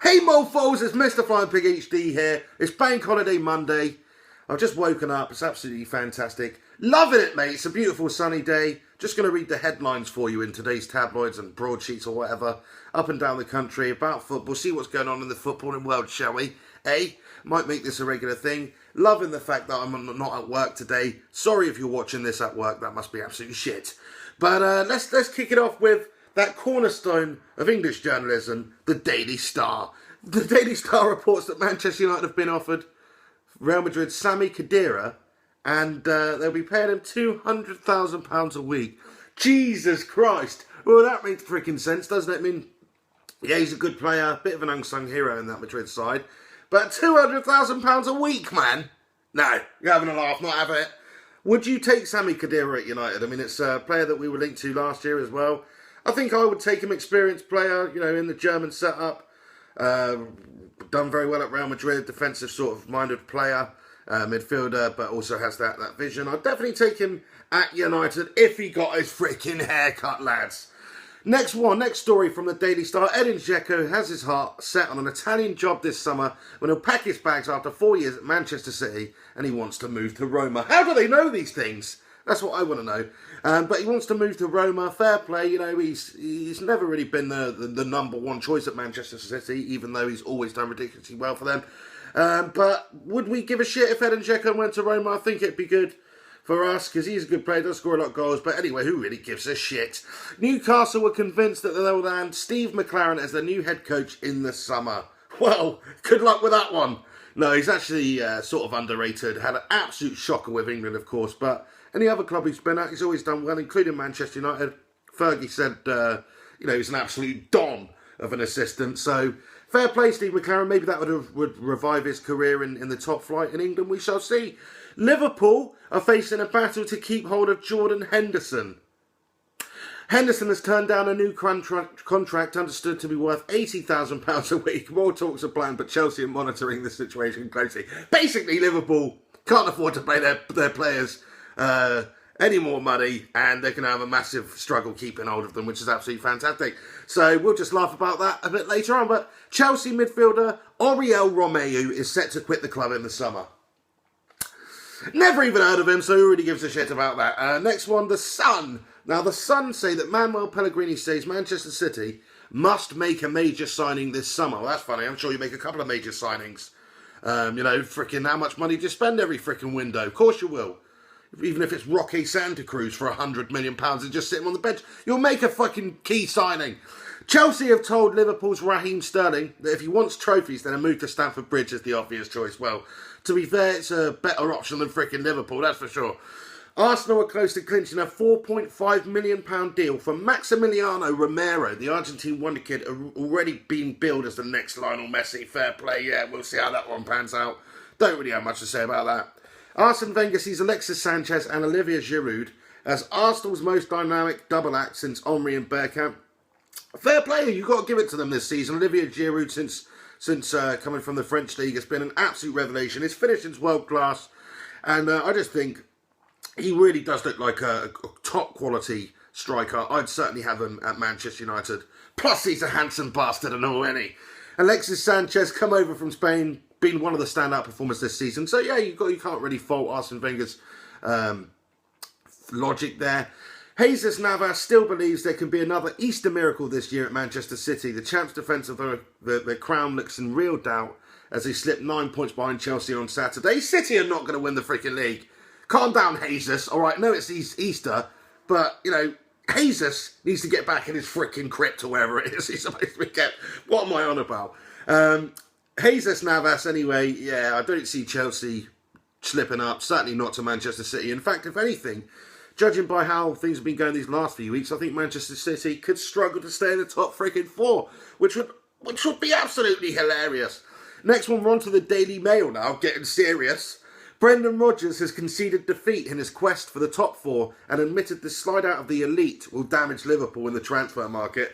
Hey mofos, it's MrFlyingPigHD here. It's Bank Holiday Monday. I've just woken up. It's absolutely fantastic. Loving it, mate. It's a beautiful sunny day. Just going to read the headlines for you in today's tabloids and broadsheets or whatever, up and down the country about football. See what's going on in the footballing world, shall we? Might make this a regular thing. Loving the fact that I'm not at work today. Sorry if you're watching this at work. That must be absolutely shit. But let's kick it off with that cornerstone of English journalism, the Daily Star. The Daily Star reports that Manchester United have been offered Real Madrid's Sami Khedira, and they'll be paying him £200,000 a week. Jesus Christ! Well, that makes freaking sense, doesn't it? I mean, yeah, he's a good player, a bit of an unsung hero in that Madrid side, but £200,000 a week, man? No, you're having a laugh, not having it. Would you take Sami Khedira at United? I mean, it's a player that we were linked to last year as well. I think I would take him, experienced player, you know, in the German setup. Done very well at Real Madrid, defensive sort of minded player, midfielder, but also has that vision. I'd definitely take him at United if he got his freaking haircut, lads. Next story from the Daily Star. Edin Dzeko has his heart set on an Italian job this summer when he'll pack his bags after 4 years at Manchester City and he wants to move to Roma. How do they know these things? That's what I want to know. But he wants to move to Roma. Fair play. You know, he's never really been the number one choice at Manchester City, even though he's always done ridiculously well for them. But would we give a shit if Edin Dzeko went to Roma? I think it'd be good for us, because he's a good player, does score a lot of goals. But anyway, who really gives a shit? Newcastle were convinced that they'll land Steve McLaren as their new head coach in the summer. Well, good luck with that one. No, he's actually sort of underrated. Had an absolute shocker with England, of course, but any other club he's been at, he's always done well, including Manchester United. Fergie said, you know, he's an absolute don of an assistant. So, fair play, Steve McLaren. Maybe that would revive his career in the top flight in England. We shall see. Liverpool are facing a battle to keep hold of Jordan Henderson. Henderson has turned down a new contract understood to be worth £80,000 a week. More talks are planned, but Chelsea are monitoring the situation closely. Basically, Liverpool can't afford to pay their players any more money, and they're going to have a massive struggle keeping hold of them, which is absolutely fantastic. So we'll just laugh about that a bit later on. But Chelsea midfielder Oriol Romeu is set to quit the club in the summer. Never even heard of him, so who really gives a shit about that? Next one, The Sun. Now, The Sun say that Manuel Pellegrini says Manchester City must make a major signing this summer. Well, that's funny. I'm sure you make a couple of major signings. You know, freaking how much money do you spend every freaking window? Of course you will. Even if it's Roque Santa Cruz for £100 million and just sitting on the bench, you'll make a fucking key signing. Chelsea have told Liverpool's Raheem Sterling that if he wants trophies, then a move to Stamford Bridge is the obvious choice. Well, to be fair, it's a better option than freaking Liverpool, that's for sure. Arsenal are close to clinching a £4.5 million deal for Maximiliano Romero, the Argentine wonder kid, already being billed as the next Lionel Messi. Fair play, yeah, we'll see how that one pans out. Don't really have much to say about that. Arsene Wenger sees Alexis Sanchez and Olivier Giroud as Arsenal's most dynamic double act since Henry and Bergkamp. Fair play, you've got to give it to them this season. Olivier Giroud, since coming from the French league, has been an absolute revelation. His finishing's world class, and I just think he really does look like a top quality striker. I'd certainly have him at Manchester United. Plus, he's a handsome bastard and all, isn't he? Alexis Sanchez, come over from Spain, been one of the standout performers this season. So yeah, you can't really fault Arsene Wenger's logic there. Jesus Navas still believes there can be another Easter miracle this year at Manchester City. The champs' defence of the crown looks in real doubt as they slip 9 points behind Chelsea on Saturday. City are not going to win the freaking league. Calm down, Jesus. All right, no, it's Easter, but, you know, Jesus needs to get back in his freaking crypt or wherever it is he's supposed to be kept. What am I on about? Jesus Navas, anyway, yeah, I don't see Chelsea slipping up, certainly not to Manchester City. In fact, if anything, judging by how things have been going these last few weeks, I think Manchester City could struggle to stay in the top freaking four, which would be absolutely hilarious. Next one, we're on to the Daily Mail now, getting serious. Brendan Rodgers has conceded defeat in his quest for the top four and admitted the slide out of the elite will damage Liverpool in the transfer market.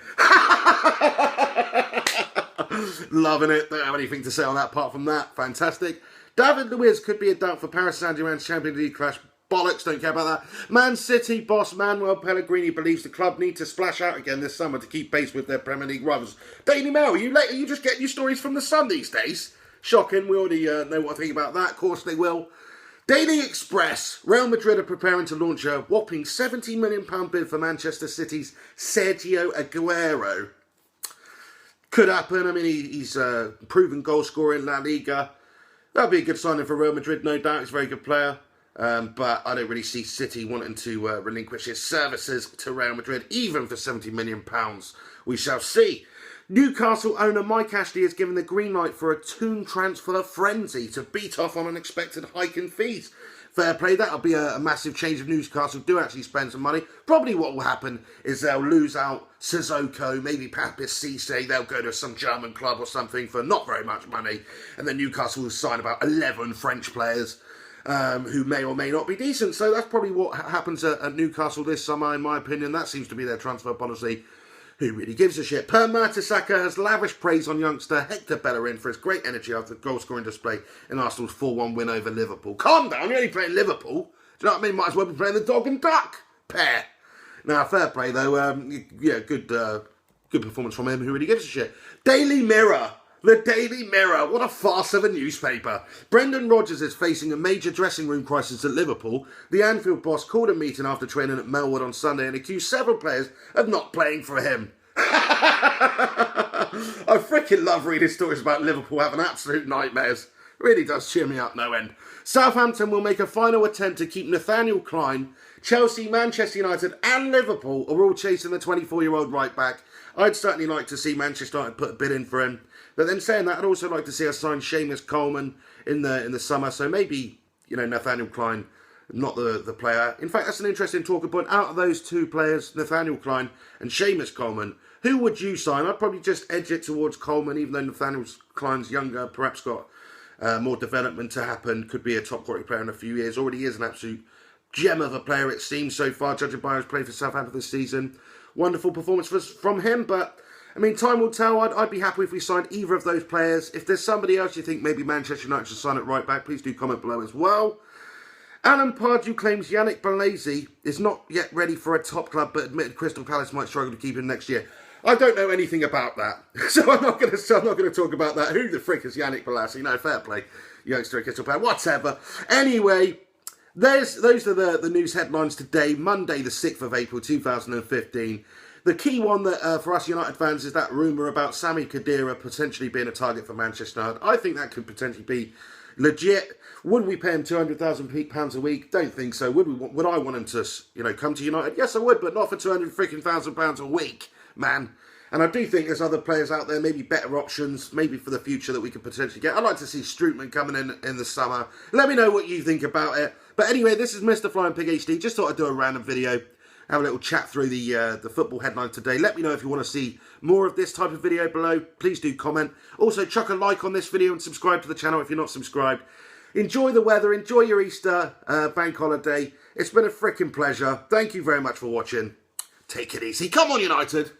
Loving it. Don't have anything to say on that apart from that. Fantastic. David Luiz could be a doubt for Paris Saint-Germain's Champions League clash bollocks, don't care about that. Man City boss Manuel Pellegrini believes the club need to splash out again this summer to keep pace with their Premier League rivals. Daily Mail, you just get your stories from the Sun these days? Shocking, we already know what I think about that, of course they will. Daily Express, Real Madrid are preparing to launch a whopping £17 million bid for Manchester City's Sergio Aguero. Could happen. I mean, he's a proven goal scorer in La Liga. That'll be a good signing for Real Madrid, no doubt. He's a very good player. But I don't really see City wanting to relinquish his services to Real Madrid, even for £70 million. We shall see. Newcastle owner Mike Ashley has given the green light for a Toon transfer frenzy to beat off on an expected hike in fees. Fair play, that'll be a massive change if Newcastle do actually spend some money. Probably what will happen is they'll lose out Sissoko, maybe Papis Cisse, they'll go to some German club or something for not very much money, and then Newcastle will sign about 11 French players who may or may not be decent. So that's probably what happens at Newcastle this summer, in my opinion. That seems to be their transfer policy. Who really gives a shit? Per Mertesacker has lavish praise on youngster Hector Bellerin for his great energy after the goal-scoring display in Arsenal's 4-1 win over Liverpool. Calm down, you're only playing Liverpool. Do you know what I mean? Might as well be playing the dog and duck pair. Now, fair play, though. Yeah, good performance from him. Who really gives a shit? Daily Mirror. The Daily Mirror. What a farce of a newspaper. Brendan Rodgers is facing a major dressing room crisis at Liverpool. The Anfield boss called a meeting after training at Melwood on Sunday and accused several players of not playing for him. I freaking love reading stories about Liverpool having absolute nightmares. Really does cheer me up no end. Southampton will make a final attempt to keep Nathaniel Clyne. Chelsea, Manchester United and Liverpool are all chasing the 24-year-old right back. I'd certainly like to see Manchester United put a bid in for him. But then saying that, I'd also like to see us sign Seamus Coleman in the summer. So maybe, Nathaniel Clyne, not the player. In fact, that's an interesting talking point. Out of those two players, Nathaniel Clyne and Seamus Coleman, who would you sign? I'd probably just edge it towards Coleman, even though Nathaniel Clyne's younger, perhaps got more development to happen. Could be a top quality player in a few years. Already is an absolute gem of a player, it seems, so far, judging by his play for Southampton this season. Wonderful performance from him, but I mean, time will tell. I'd be happy if we signed either of those players. If there's somebody else you think maybe Manchester United should sign at right back, please do comment below as well. Alan Pardew claims Yannick Bolasie is not yet ready for a top club, but admitted Crystal Palace might struggle to keep him next year. I don't know anything about that, so I'm not going to talk about that. Who the frick is Yannick Bolasie? No, fair play, youngster at Crystal Palace, whatever. Anyway, those are the news headlines today, Monday the 6th of April 2015. The key one that for us United fans is that rumour about Sami Khedira potentially being a target for Manchester United. I think that could potentially be legit. Would we pay him £200,000 a week? Don't think so. Would I want him to come to United? Yes, I would, but not for £200,000 a week, man. And I do think there's other players out there, maybe better options, maybe for the future that we could potentially get. I'd like to see Strootman coming in the summer. Let me know what you think about it. But anyway, this is MrFlyingPigHD. Just thought I'd do a random video. Have a little chat through the football headlines today. Let me know if you want to see more of this type of video below. Please do comment. Also, chuck a like on this video and subscribe to the channel if you're not subscribed. Enjoy the weather. Enjoy your Easter bank holiday. It's been a freaking pleasure. Thank you very much for watching. Take it easy. Come on, United.